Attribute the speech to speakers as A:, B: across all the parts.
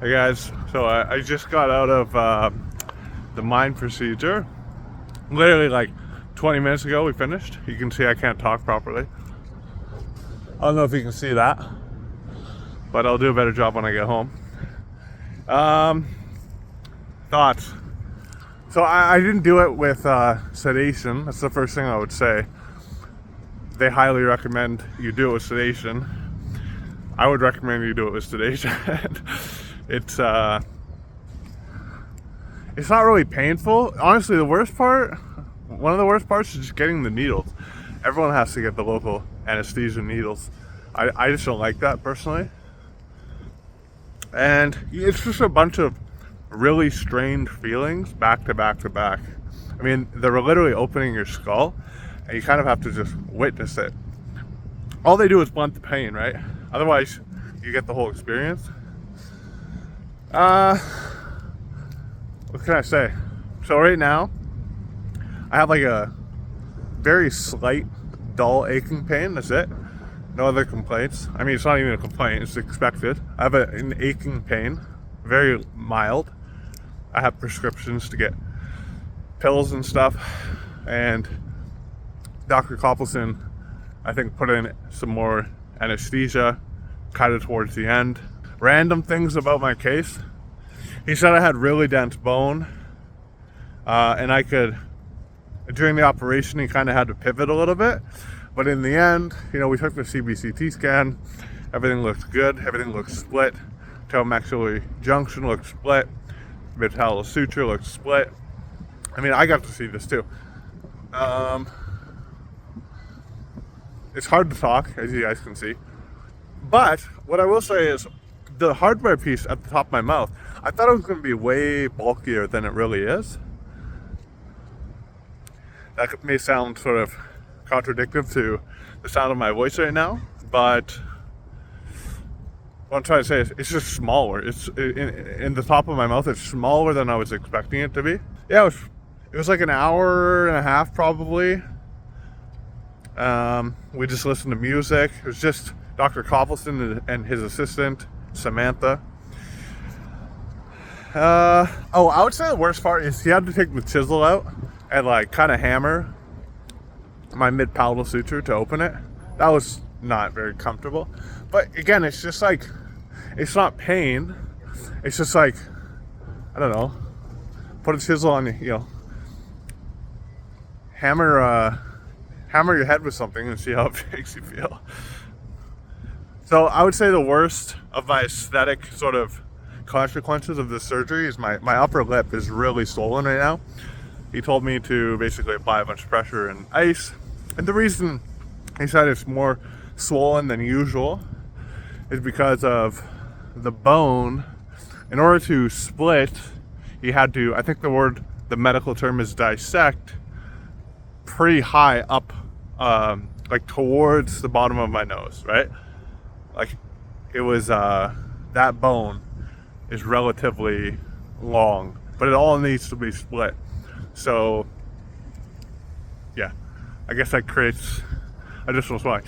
A: Hey guys, so I just got out of the mine procedure. Literally like 20 minutes ago we finished. You can see I can't talk properly. I don't know if you can see that, but I'll do a better job when I get home. Thoughts. So I didn't do it with sedation. That's the first thing I would say. They highly recommend you do it with sedation. I would recommend you do it with sedation. It's not really painful. Honestly, one of the worst parts is just getting the needles. Everyone has to get the local anesthesia needles. I just don't like that personally. And it's just a bunch of really strange feelings back to back to back. I mean, they're literally opening your skull and you kind of have to just witness it. All they do is blunt the pain, right? Otherwise, you get the whole experience. What can I say? So right now, I have like a very slight, dull aching pain. That's it. No other complaints. I mean, it's not even a complaint. It's expected. I have an aching pain, very mild. I have prescriptions to get pills and stuff. And Dr. Coppelson, I think, put in some more anesthesia, kind of towards the end. Random things about my case. He said I had really dense bone, and I could, during the operation, he kind of had to pivot a little bit. But in the end, we took the CBCT scan. Everything looked good. Everything looked split. Maxillary junction looked split. Mid-palatal suture looked split. I mean, I got to see this too. It's hard to talk, as you guys can see. But what I will say is the hardware piece at the top of my mouth, I thought it was going to be way bulkier than it really is. That may sound sort of contradictory to the sound of my voice right now, but what I'm trying to say is it's just smaller. It's in the top of my mouth. It's smaller than I was expecting it to be. Yeah, it was like an hour and a half probably. We just listened to music. It was just Dr. Coppelson and his assistant, Samantha. I would say the worst part is he had to take the chisel out and like kind of hammer my mid-palatal suture to open it. That was not very comfortable. But again, it's just like, it's not pain. It's just like, I don't know, put a chisel on, hammer your head with something and see how it makes you feel. So I would say the worst of my aesthetic sort of consequences of this surgery is my upper lip is really swollen right now. He told me to basically apply a bunch of pressure and ice. And the reason he said it's more swollen than usual is because of the bone. In order to split, he had to, I think the medical term is dissect, pretty high up, like towards the bottom of my nose, right? Like it was, that bone is relatively long, but it all needs to be split. So yeah, I guess that creates additional swelling.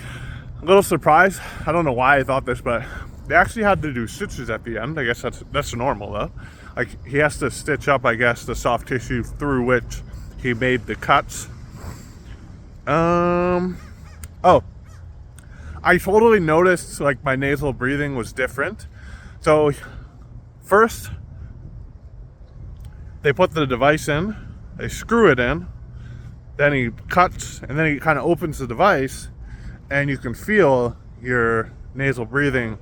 A: A little surprised. I don't know why I thought this, but they actually had to do stitches at the end. I guess that's normal though. Like he has to stitch up, I guess, the soft tissue through which he made the cuts. I totally noticed like my nasal breathing was different. So first they put the device in, they screw it in, then he cuts, and then he kind of opens the device, and you can feel your nasal breathing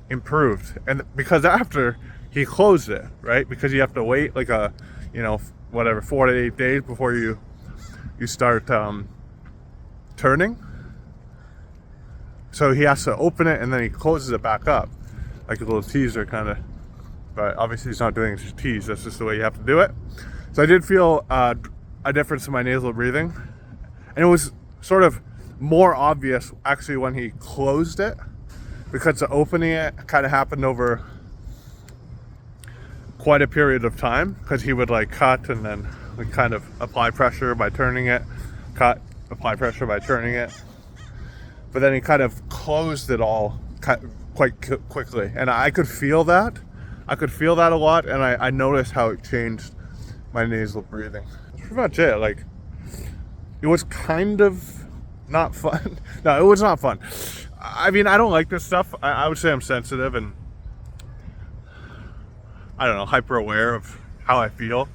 A: improved. And because after he closed it, right? Because you have to wait like 4 to 8 days before you start turning. So he has to open it and then he closes it back up, like a little teaser kind of. But obviously he's not doing it to tease. That's just the way you have to do it. So I did feel a difference in my nasal breathing, and it was sort of more obvious actually when he closed it, because the opening it kind of happened over quite a period of time, because he would like cut and then like kind of apply pressure by turning it, cut, apply pressure by turning it. But then he kind of closed it all quite quickly, and I could feel that I could feel that a lot, and I noticed how it changed my nasal breathing. That's pretty much it. Like, it was kind of not fun. No, it was not fun. I mean, I don't like this stuff. I would say I'm sensitive and, I don't know, hyper aware of how I feel.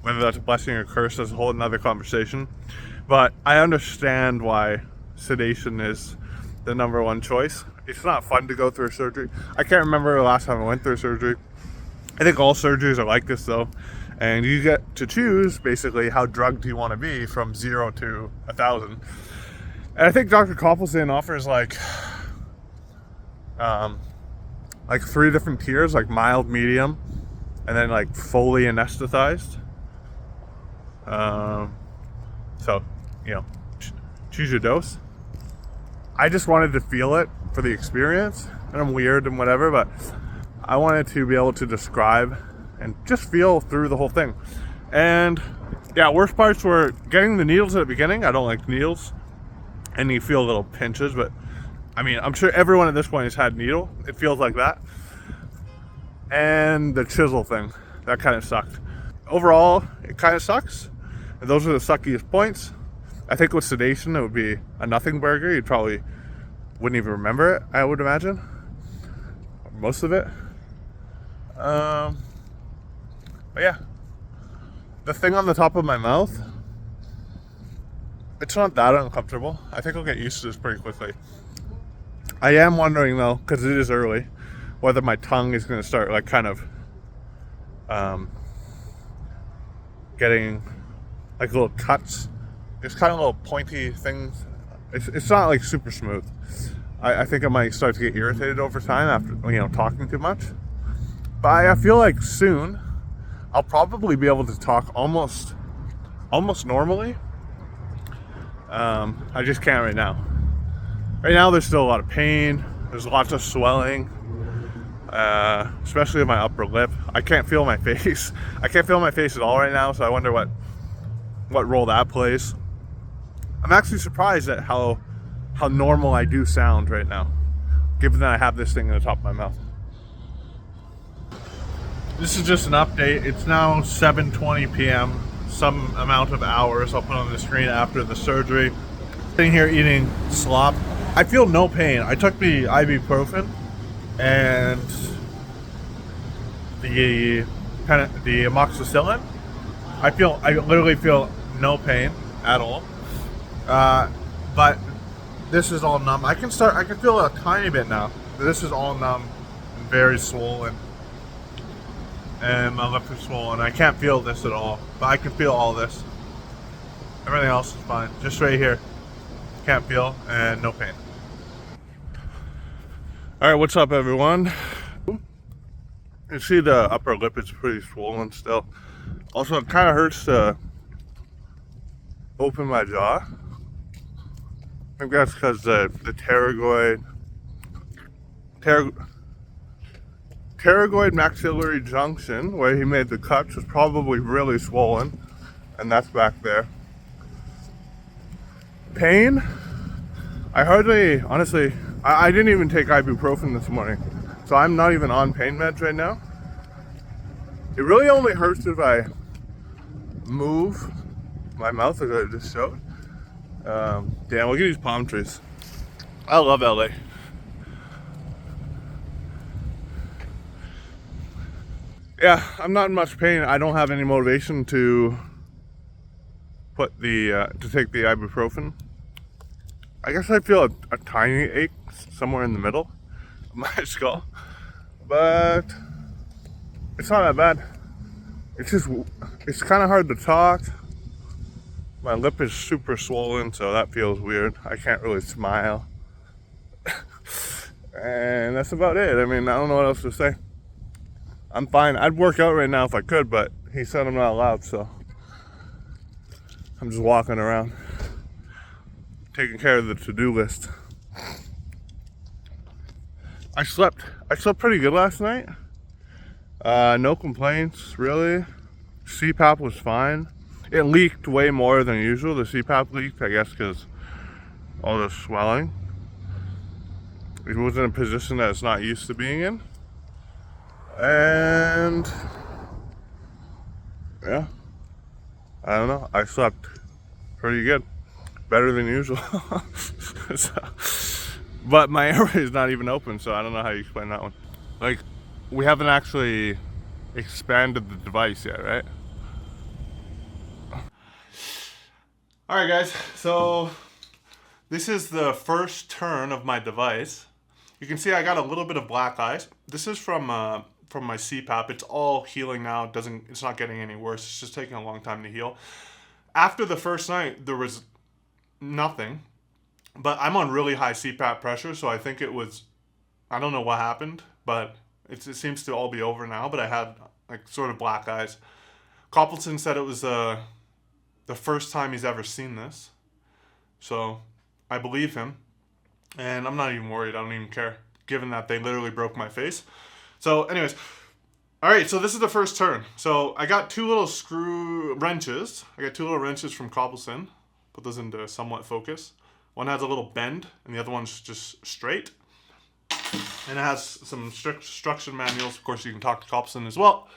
A: Whether that's a blessing or a curse, that's a whole another conversation. But I understand why sedation is the #1 choice. It's not fun to go through surgery. I can't remember the last time I went through surgery. I think all surgeries are like this though. And you get to choose basically how drugged you want to be from 0 to 1,000. And I think Dr. Coppelson offers like 3 different tiers, like mild, medium, and then like fully anesthetized. So, you know, choose your dose. I just wanted to feel it for the experience, and I'm weird and whatever, but I wanted to be able to describe and just feel through the whole thing. And yeah, worst parts were getting the needles at the beginning. I don't like needles, and you feel little pinches, but I mean, I'm sure everyone at this point has had needle. It feels like that. And the chisel thing, that kind of sucked. Overall, it kind of sucks. And those are the suckiest points. I think with sedation, it would be a nothing burger. You probably wouldn't even remember it, I would imagine. Most of it. But yeah. The thing on the top of my mouth, it's not that uncomfortable. I think I'll get used to this pretty quickly. I am wondering though, because it is early, whether my tongue is going to start like kind of getting like little cuts. It's kind of little pointy things. It's not like super smooth. I think I might start to get irritated over time after, you know, talking too much. But I feel like soon I'll probably be able to talk almost normally. I just can't right now. Right now there's still a lot of pain. There's lots of swelling, especially in my upper lip. I can't feel my face. I can't feel my face at all right now, so I wonder what role that plays. I'm actually surprised at how normal I do sound right now, given that I have this thing in the top of my mouth. This is just an update. It's now 7:20 p.m. Some amount of hours I'll put on the screen after the surgery. Sitting here eating slop. I feel no pain. I took the ibuprofen and the amoxicillin. I literally feel no pain at all. But this is all numb. I can feel a tiny bit now. This is all numb and very swollen. And my lip is swollen. I can't feel this at all, but I can feel all this. Everything else is fine. Just right here. Can't feel and no pain. Alright, what's up everyone? You see the upper lip is pretty swollen still. Also, it kind of hurts to open my jaw. I think that's because the pterygoid maxillary junction, where he made the cuts, was probably really swollen, and that's back there. Pain? Honestly, I didn't even take ibuprofen this morning, so I'm not even on pain meds right now. It really only hurts if I move my mouth, like I just showed. Damn, look at these palm trees. I love LA. Yeah, I'm not in much pain. I don't have any motivation to put to take the ibuprofen. I guess I feel a tiny ache somewhere in the middle of my skull, but it's not that bad. It's kind of hard to talk. My lip is super swollen, so that feels weird. I can't really smile. And that's about it. I mean, I don't know what else to say. I'm fine. I'd work out right now if I could, but he said I'm not allowed, so I'm just walking around, taking care of the to-do list. I slept pretty good last night. No complaints, really. CPAP was fine. It leaked way more than usual. The CPAP leaked, I guess, because all the swelling. It was in a position that it's not used to being in. And yeah, I don't know. I slept pretty good, better than usual. So, but my airway is not even open, so I don't know how you explain that one. Like, we haven't actually expanded the device yet, right? All right, guys. So this is the first turn of my device. You can see I got a little bit of black eyes. This is from my CPAP. It's all healing now. It's not getting any worse. It's just taking a long time to heal. After the first night, there was nothing, but I'm on really high CPAP pressure, so I think it was, I don't know what happened, but it seems to all be over now. But I had like sort of black eyes. Coppelson said it was the first time he's ever seen this, so I believe him, and I'm not even worried. I don't even care, given that they literally broke my face. So anyways, all right, so this is the first turn. So I got two little wrenches. I got two little wrenches from Coppelson. Put those into somewhat focus. One has a little bend, and the other one's just straight. And it has some instruction manuals. Of course, you can talk to Coppelson as well.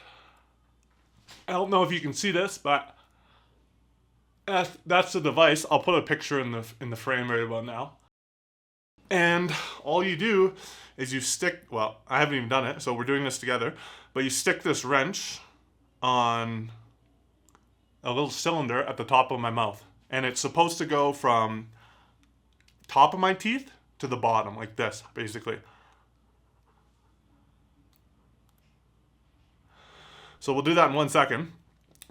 A: I don't know if you can see this, but that's the device. I'll put a picture in the frame right about now. And all you do is you stick, well, I haven't even done it, so we're doing this together, but you stick this wrench on a little cylinder at the top of my mouth. And it's supposed to go from top of my teeth to the bottom, like this, basically. So we'll do that in 1 second.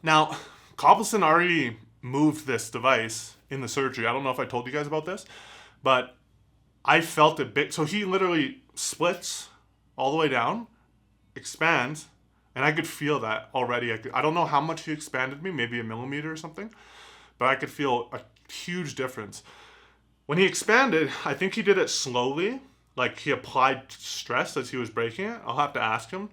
A: Now, Coppelson already moved this device in the surgery. I don't know if I told you guys about this, but I felt it big. So he literally splits all the way down, expands, and I could feel that already. I don't know how much he expanded me, maybe a millimeter or something, but I could feel a huge difference. When he expanded, I think he did it slowly, like he applied stress as he was breaking it. I'll have to ask him.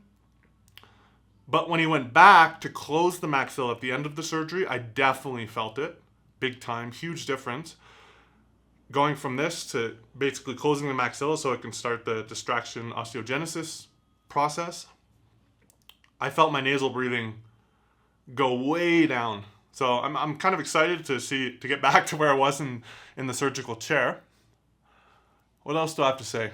A: But when he went back to close the maxilla at the end of the surgery, I definitely felt it. Big time, huge difference. Going from this to basically closing the maxilla so it can start the distraction osteogenesis process, I felt my nasal breathing go way down. So I'm kind of excited to get back to where I was in the surgical chair. What else do I have to say?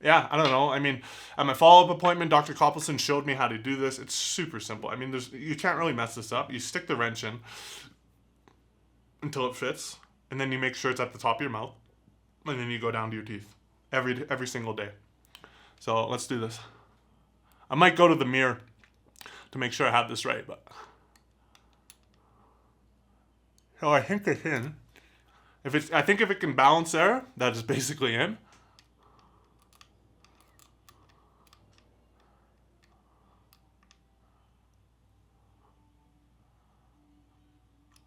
A: Yeah, I don't know. I mean, at my follow-up appointment, Dr. Coppelson showed me how to do this. It's super simple. I mean, you can't really mess this up. You stick the wrench in until it fits, and then you make sure it's at the top of your mouth, and then you go down to your teeth every single day. So let's do this. I might go to the mirror to make sure I have this right, but so I think it's in. I think if it can balance there, that is basically in.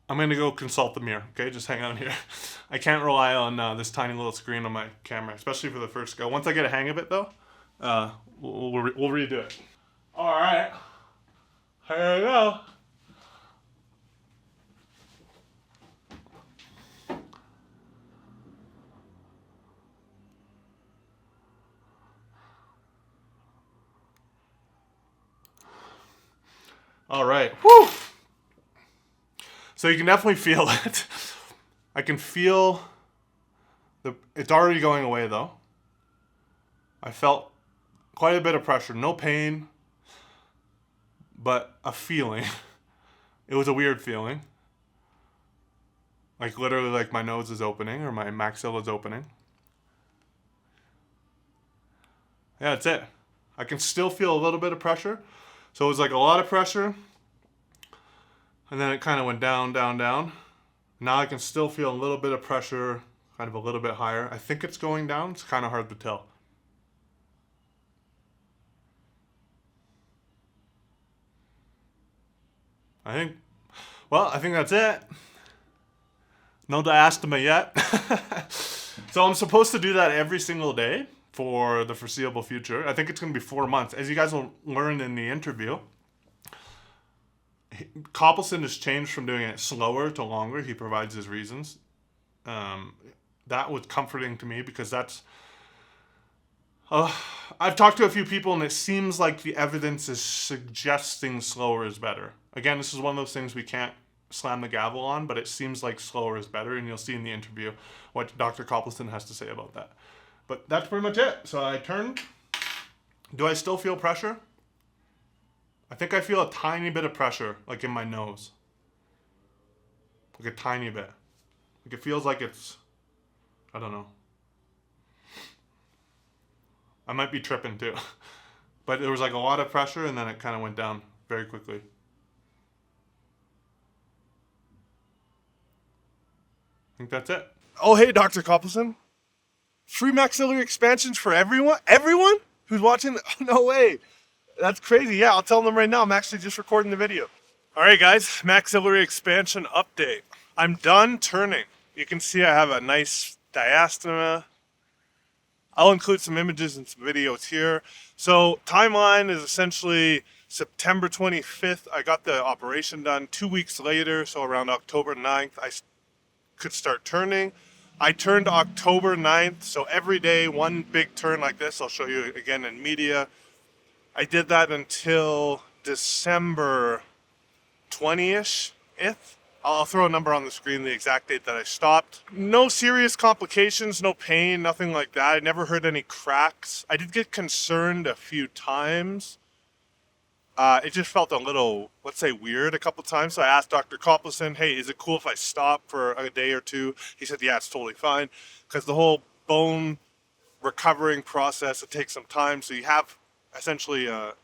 A: I'm going to go consult the mirror, okay? Just hang on here. I can't rely on this tiny little screen on my camera, especially for the first go. Once I get a hang of it, though, we'll redo it. All right. Here we go. All right. Whew. So you can definitely feel it. I can feel it's already going away though. I felt quite a bit of pressure, no pain, but a feeling. It was a weird feeling. Like literally like my nose is opening or my maxilla is opening. Yeah, that's it. I can still feel a little bit of pressure. So it was like a lot of pressure. And then it kind of went down, down, down. Now I can still feel a little bit of pressure, kind of a little bit higher. I think it's going down. It's kind of hard to tell. I think that's it. No diastema yet. So I'm supposed to do that every single day for the foreseeable future. I think it's going to be 4 months. As you guys will learn in the interview, Coppelson has changed from doing it slower to longer. He provides his reasons. That was comforting to me because that's Uh, I've talked to a few people, and it seems like the evidence is suggesting slower is better. Again, this is one of those things we can't slam the gavel on, but it seems like slower is better, and you'll see in the interview what Dr. Coppelson has to say about that. But that's pretty much it. So I turned. Do I still feel pressure? I think I feel a tiny bit of pressure, like in my nose. Like a tiny bit. Like it feels like it's, I don't know. I might be tripping too. But there was like a lot of pressure and then it kind of went down very quickly. I think that's it. Oh, hey, Dr. Coppelson. Free maxillary expansions for everyone? Everyone who's watching? Oh, no way. That's crazy. Yeah, I'll tell them right now. I'm actually just recording the video. All right, guys, maxillary expansion update. I'm done turning. You can see I have a nice diastema. I'll include some images and some videos here. So timeline is essentially September 25th. I got the operation done. 2 weeks later, so around October 9th, I could start turning. I turned October 9th, so every day one big turn like this. I'll show you again in media. I did that until December 20-ish. I'll throw a number on the screen, the exact date that I stopped. No serious complications, no pain, nothing like that. I never heard any cracks. I did get concerned a few times. It just felt a little, let's say, weird a couple times. So I asked Dr. Coppelson, hey, is it cool if I stop for a day or two? He said, yeah, it's totally fine. Because the whole bone recovering process, it takes some time. So you have essentially a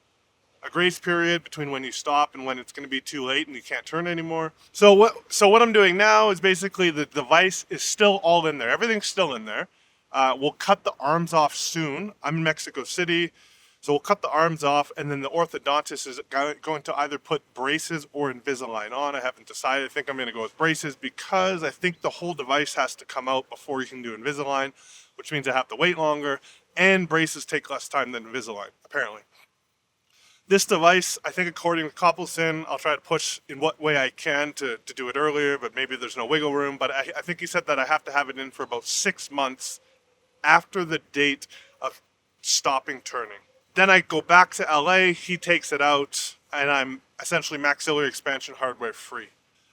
A: grace period between when you stop and when it's going to be too late and you can't turn anymore. So what I'm doing now is basically the device is still all in there. Everything's still in there. We'll cut the arms off soon. I'm in Mexico City, so we'll cut the arms off, and then the orthodontist is going to either put braces or Invisalign on. I haven't decided. I think I'm going to go with braces because I think the whole device has to come out before you can do Invisalign, which means I have to wait longer, and braces take less time than Invisalign, apparently. This device, I think according to Coppelson, I'll try to push in what way I can to do it earlier, but maybe there's no wiggle room. But I think he said that I have to have it in for about 6 months after the date of stopping turning. Then I go back to LA, he takes it out, and I'm essentially maxillary expansion hardware free.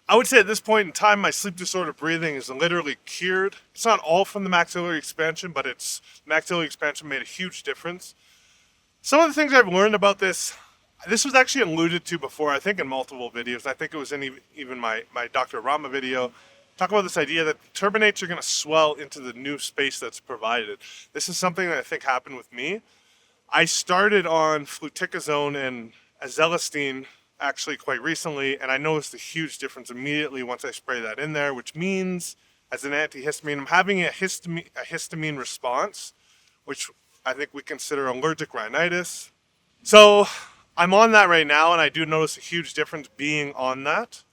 A: I would say at this point in time, my sleep disorder breathing is literally cured. It's not all from the maxillary expansion, but maxillary expansion made a huge difference. Some of the things I've learned about this was actually alluded to before, I think in multiple videos. I think it was in even my Dr. Rama video. Talk about this idea that the turbinates are going to swell into the new space that's provided. This is something that I think happened with me. I started on fluticasone and azelastine actually quite recently, and I noticed a huge difference immediately once I spray that in there, which means as an antihistamine, I'm having a histamine response, which I think we consider allergic rhinitis. So I'm on that right now, and I do notice a huge difference being on that.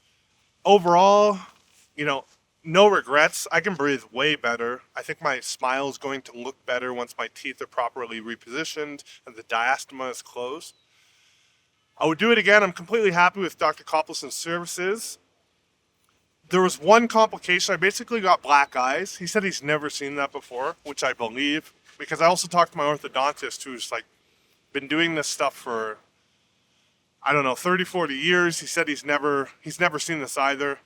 A: Overall, no regrets. I can breathe way better. I think my smile is going to look better once my teeth are properly repositioned and the diastema is closed. I would do it again. I'm completely happy with Dr. Coppelson's services. There was one complication. I basically got black eyes. He said he's never seen that before, which I believe, because I also talked to my orthodontist who's been doing this stuff for, 30, 40 years. He said he's never seen this either.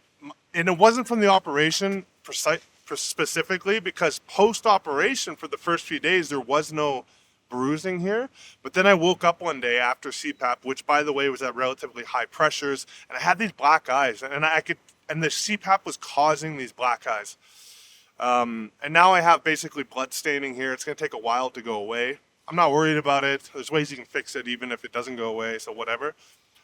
A: And it wasn't from the operation specifically, because post-operation for the first few days, there was no bruising here. But then I woke up one day after CPAP, which by the way was at relatively high pressures, and I had these black eyes, and the CPAP was causing these black eyes. And now I have basically blood staining here. It's going to take a while to go away. I'm not worried about it. There's ways you can fix it even if it doesn't go away, so whatever.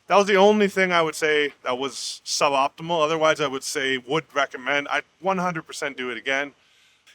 A: That was the only thing I would say that was suboptimal. Otherwise, I would say would recommend. I'd 100% do it again.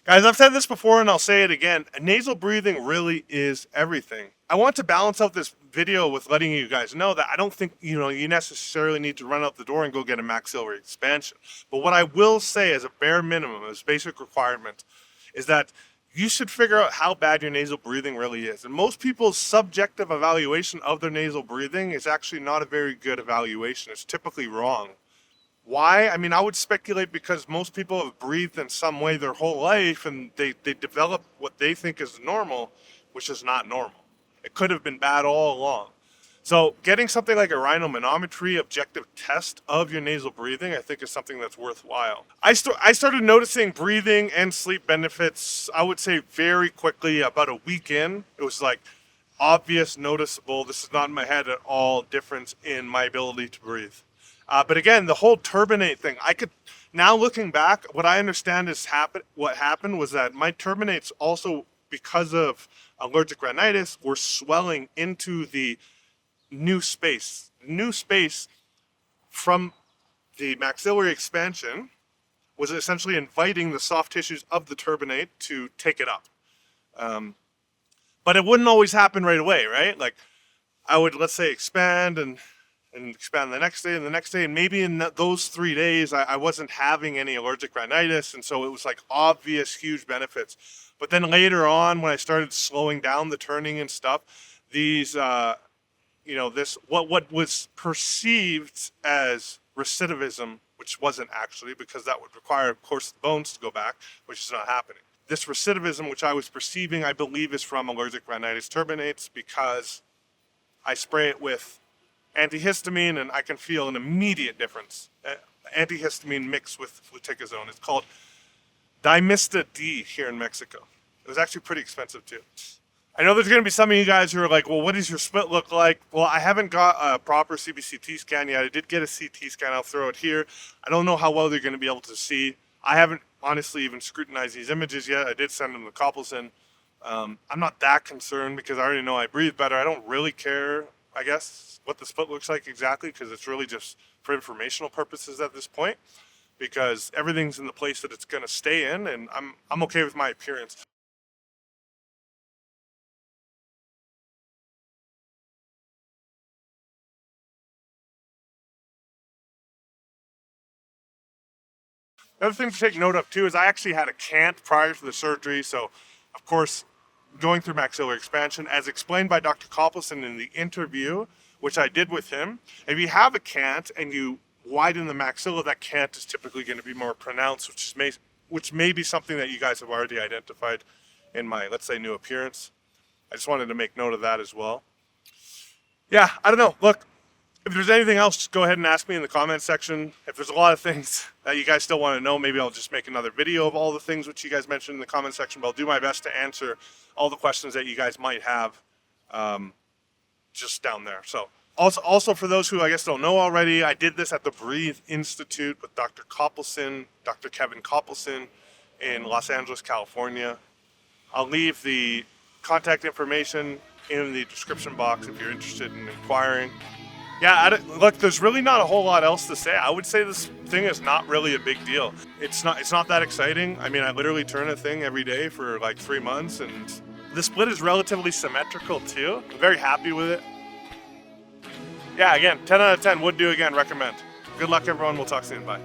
A: Guys, I've said this before and I'll say it again. Nasal breathing really is everything. I want to balance out this video with letting you guys know that I don't think you necessarily need to run out the door and go get a maxillary expansion. But what I will say as a bare minimum, as basic requirement, is that you should figure out how bad your nasal breathing really is. And most people's subjective evaluation of their nasal breathing is actually not a very good evaluation. It's typically wrong. Why? I mean, I would speculate because most people have breathed in some way their whole life and they develop what they think is normal. which is not normal. It could have been bad all along. So getting something like a rhinomanometry objective test of your nasal breathing, I think, is something that's worthwhile. I started noticing breathing and sleep benefits, I would say, very quickly, about a week in. It was like obvious, noticeable, this is not in my head at all, difference in my ability to breathe. But again, the whole turbinate thing, now looking back, what I understand is what happened was that my turbinates also, because of allergic rhinitis, were swelling into the new space from the maxillary expansion was essentially inviting the soft tissues of the turbinate to take it up. But it wouldn't always happen right away, right? Like I would, let's say, expand and expand the next day and the next day. And maybe in those 3 days, I wasn't having any allergic rhinitis. And so it was like obvious, huge benefits. But then later on, when I started slowing down the turning and stuff, these, what was perceived as recidivism, which wasn't actually, because that would require, of course, the bones to go back, which is not happening. This recidivism, which I was perceiving, I believe, is from allergic rhinitis turbinates, because I spray it with antihistamine and I can feel an immediate difference. Antihistamine mixed with fluticasone. It's called Dimista D here in Mexico. It was actually pretty expensive too. I know there's going to be some of you guys who are like, well, what does your split look like? Well, I haven't got a proper CBCT scan yet. I did get a CT scan. I'll throw it here. I don't know how well they're going to be able to see. I haven't honestly even scrutinized these images yet. I did send them to Coppelson. I'm not that concerned because I already know I breathe better. I don't really care, I guess, what the split looks like exactly, because it's really just for informational purposes at this point, because everything's in the place that it's going to stay in, and I'm okay with my appearance. The other thing to take note of too is I actually had a cant prior to the surgery, so of course going through maxillary expansion, as explained by Dr. Coppelson in the interview, which I did with him. If you have a cant and you widen the maxilla, that cant is typically going to be more pronounced, which may be something that you guys have already identified in my, let's say, new appearance. I just wanted to make note of that as well. Yeah, I don't know. Look, if there's anything else, just go ahead and ask me in the comment section. If there's a lot of things that you guys still want to know, maybe I'll just make another video of all the things which you guys mentioned in the comment section, but I'll do my best to answer all the questions that you guys might have just down there. So also for those who I guess don't know already, I did this at the Breathe Institute with Dr. Coppelson, Dr. Kevin Coppelson in Los Angeles, California. I'll leave the contact information in the description box if you're interested in inquiring. Yeah, look, there's really not a whole lot else to say. I would say this thing is not really a big deal. It's not that exciting. I mean, I literally turn a thing every day for like 3 months, and the split is relatively symmetrical too. I'm very happy with it. Yeah, again, 10 out of 10 would do again, recommend. Good luck, everyone. We'll talk soon. Bye.